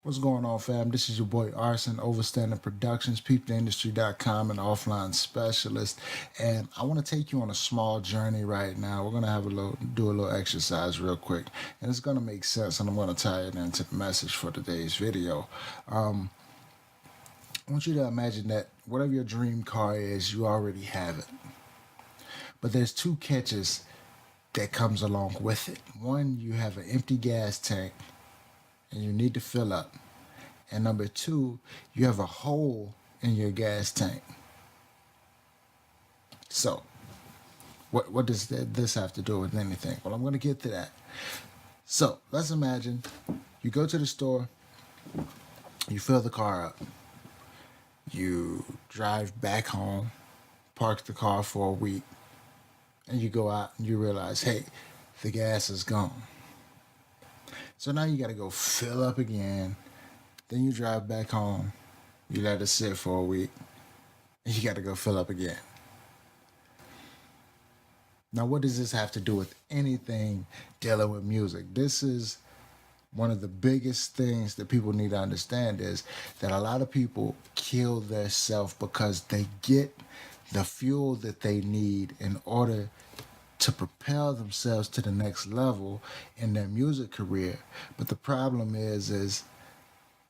What's going on, fam? This is your boy Arson, Overstanding Productions, PeepTheIndustry.com, and offline specialist. And I want to take you on a small journey right now. We're gonna do a little exercise real quick, and it's gonna make sense. And I'm gonna tie it into the message for today's video. I want you to imagine that whatever your dream car is, you already have it. But there's two catches that comes along with it. One, you have an empty gas tank and you need to fill up. And number two, you have a hole in your gas tank. So, what does this have to do with anything? Well, I'm going to get to that. So, let's imagine you go to the store, you fill the car up, you drive back home, park the car for a week, and you go out and you realize, hey, the gas is gone. So now you got to go fill up again. Then you drive back home. You let it sit for a week. And you got to go fill up again. Now, what does this have to do with anything dealing with music? This is one of the biggest things that people need to understand is that a lot of people kill their self because they get the fuel that they need in order to propel themselves to the next level in their music career. But the problem is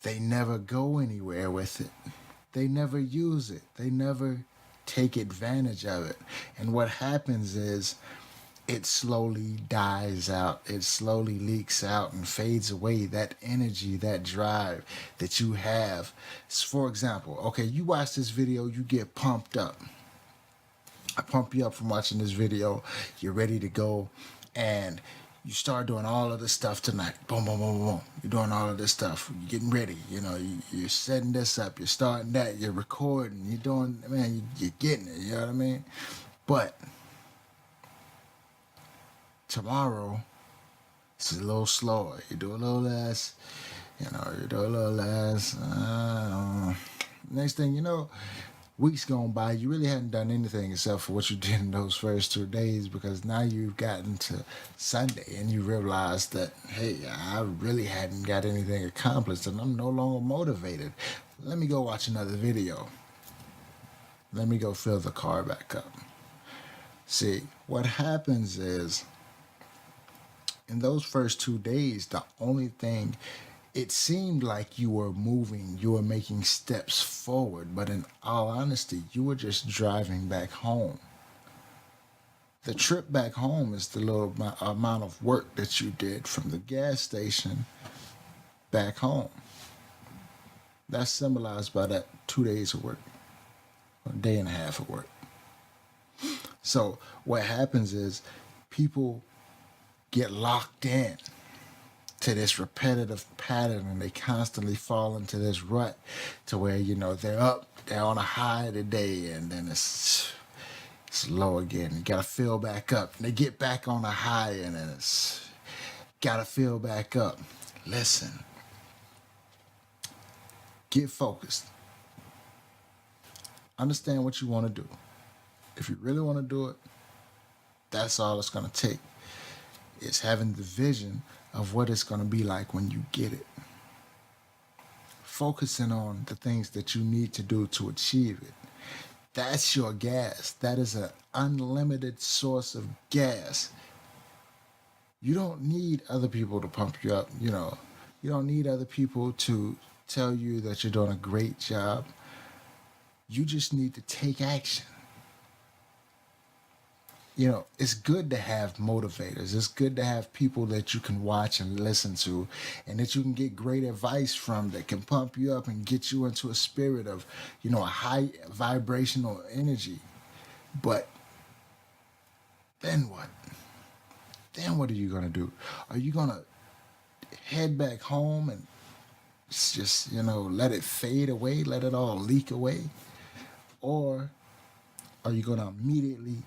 they never go anywhere with it. They never use it. They never take advantage of it. And what happens is it slowly dies out. It slowly leaks out and fades away. That energy, that drive that you have. For example, okay, you watch this video, you get pumped up. I pump you up from watching this video. You're ready to go, and you start doing all of this stuff tonight. Boom, boom, boom, boom. You're doing all of this stuff. You're getting ready. You know, you're setting this up. You're starting that. You're recording. You're doing, man, you're getting it. You know what I mean? But tomorrow, it's a little slower. You do a little less. You know, you do a little less. Next thing you know, weeks gone by, you really hadn't done anything except for what you did in those first 2 days, because now you've gotten to Sunday and you realize that, hey, I really hadn't got anything accomplished and I'm no longer motivated. Let me go watch another video. Let me go fill the car back up. See, what happens is in those first 2 days, the only thing, it seemed like you were moving, you were making steps forward, but in all honesty, you were just driving back home. The trip back home is the little amount of work that you did from the gas station back home. That's symbolized by that 2 days of work, or a day and a half of work. So what happens is people get locked in to this repetitive pattern, and they constantly fall into this rut to where, you know, they're on a high today, and then it's low again. You gotta fill back up. And they get back on a high, and then it's gotta fill back up. Listen, get focused. Understand what you want to do. If you really want to do it, that's all it's gonna take. It's having the vision of what it's going to be like when you get it. Focusing on the things that you need to do to achieve it. That's your gas. That is an unlimited source of gas. You don't need other people to pump you up. You know, you don't need other people to tell you that you're doing a great job. You just need to take action. You know, it's good to have motivators. It's good to have people that you can watch and listen to, and that you can get great advice from, that can pump you up and get you into a spirit of, you know, a high vibrational energy. But then what? Then what are you going to do? Are you going to head back home and just, you know, let it fade away, let it all leak away? Or are you going to immediately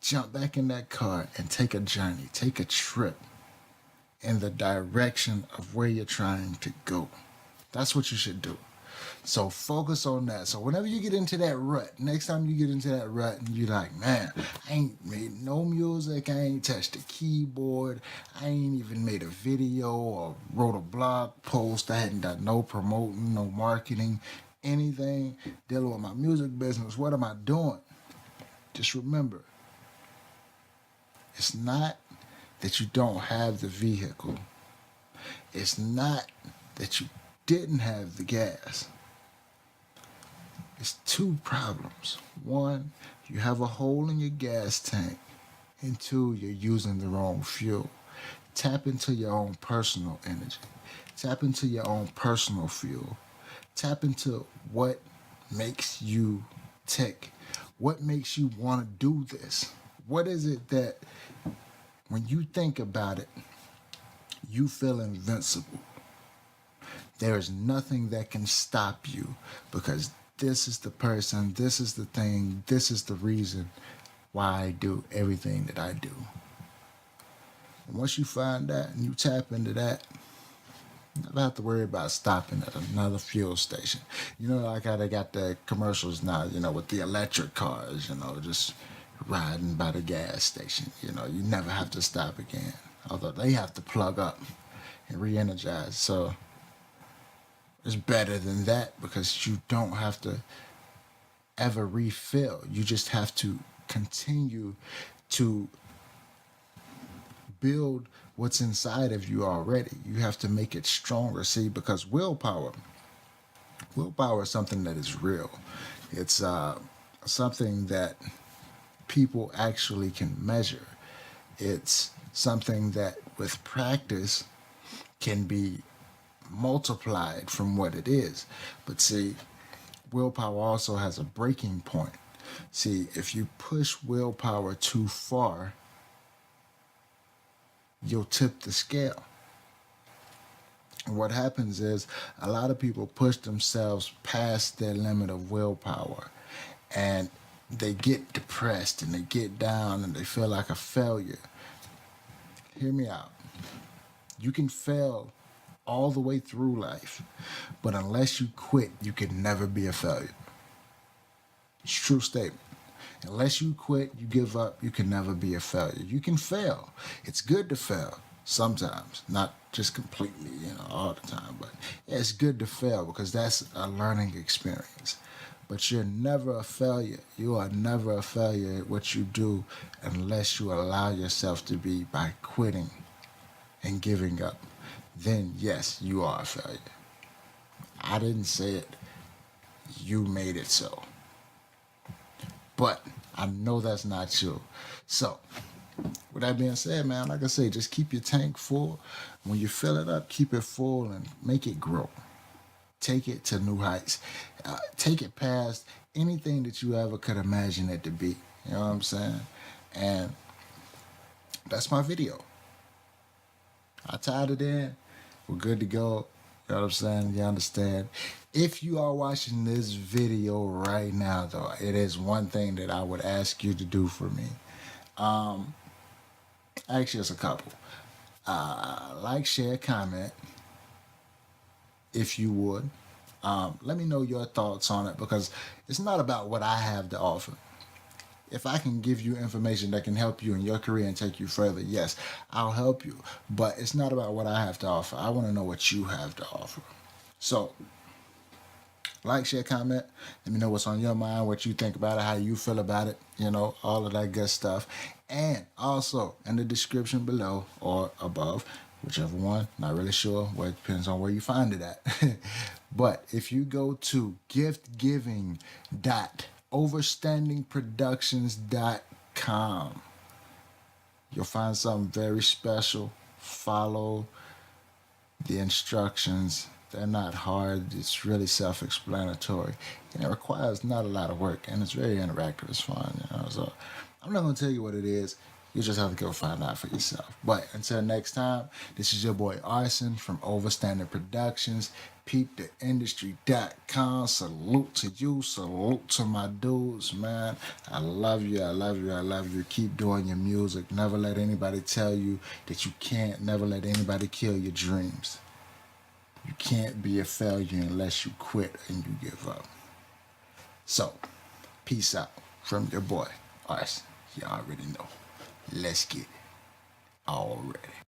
jump back in that car and take a journey, take a trip in the direction of where you're trying to go? That's what you should do. So focus on that. So whenever you get into that rut, next time you get into that rut and you're like, man, I ain't made no music, I ain't touched a keyboard, I ain't even made a video or wrote a blog post, I hadn't done no promoting, no marketing, anything dealing with my music business. What am I doing? Just remember, it's not that you don't have the vehicle. It's not that you didn't have the gas. It's two problems. One, you have a hole in your gas tank. And two, you're using the wrong fuel. Tap into your own personal energy. Tap into your own personal fuel. Tap into what makes you tick. What makes you want to do this? What is it that when you think about it, you feel invincible? There is nothing that can stop you because this is the person, this is the thing, this is the reason why I do everything that I do. And once you find that and you tap into that, you never have to worry about stopping at another fuel station. You know, like how they got the commercials now, you know, with the electric cars, you know, just riding by the gas station. You know, you never have to stop again. Although they have to plug up and re-energize. So it's better than that because you don't have to ever refill. You just have to continue to build what's inside of you already. You have to make it stronger. See, because willpower is something that is real. It's something that people actually can measure. It's something that with practice can be multiplied from what it is. But see, willpower also has a breaking point. See, if you push willpower too far, you'll tip the scale. And what happens is a lot of people push themselves past their limit of willpower and they get depressed and they get down and they feel like a failure. Hear me out. You can fail all the way through life, but unless you quit, you can never be a failure. It's a true statement. Unless you quit, you give up, you can never be a failure. You can fail. It's good to fail sometimes, not just completely, all the time, but yeah, it's good to fail because that's a learning experience. But you're never a failure. You are never a failure at what you do unless you allow yourself to be by quitting and giving up. Then yes, you are a failure. I didn't say it. You made it so. But I know that's not you. So, with that being said, man, like I say, just keep your tank full. When you fill it up, keep it full and make it grow. Take it to new heights. Take it past anything that you ever could imagine it to be. You know what I'm saying? And that's my video. I tied it in. We're good to go. You know what I'm saying? You understand? If you are watching this video right now, though, it is one thing that I would ask you to do for me. Actually, it's a couple. Like, share, comment, if you would. Let me know your thoughts on it because it's not about what I have to offer. If I can give you information that can help you in your career and take you further, yes, I'll help you. But it's not about what I have to offer. I want to know what you have to offer. So, like, share, comment. Let me know what's on your mind, what you think about it, how you feel about it, all of that good stuff. And also, in the description below or above, whichever one, not really sure. Well, it depends on where you find it at. But if you go to giftgiving.overstandingproductions.com, you'll find something very special. Follow the instructions. They're not hard. It's really self-explanatory. And it requires not a lot of work. And it's very interactive. It's fun. So I'm not going to tell you what it is. You just have to go find out for yourself. But until next time, this is your boy Arson from Overstanding Productions. PeepTheIndustry.com. Salute to you. Salute to my dudes, man. I love you. I love you. I love you. Keep doing your music. Never let anybody tell you that you can't. Never let anybody kill your dreams. You can't be a failure unless you quit and you give up. So, peace out from your boy, us. You already know. Let's get it already.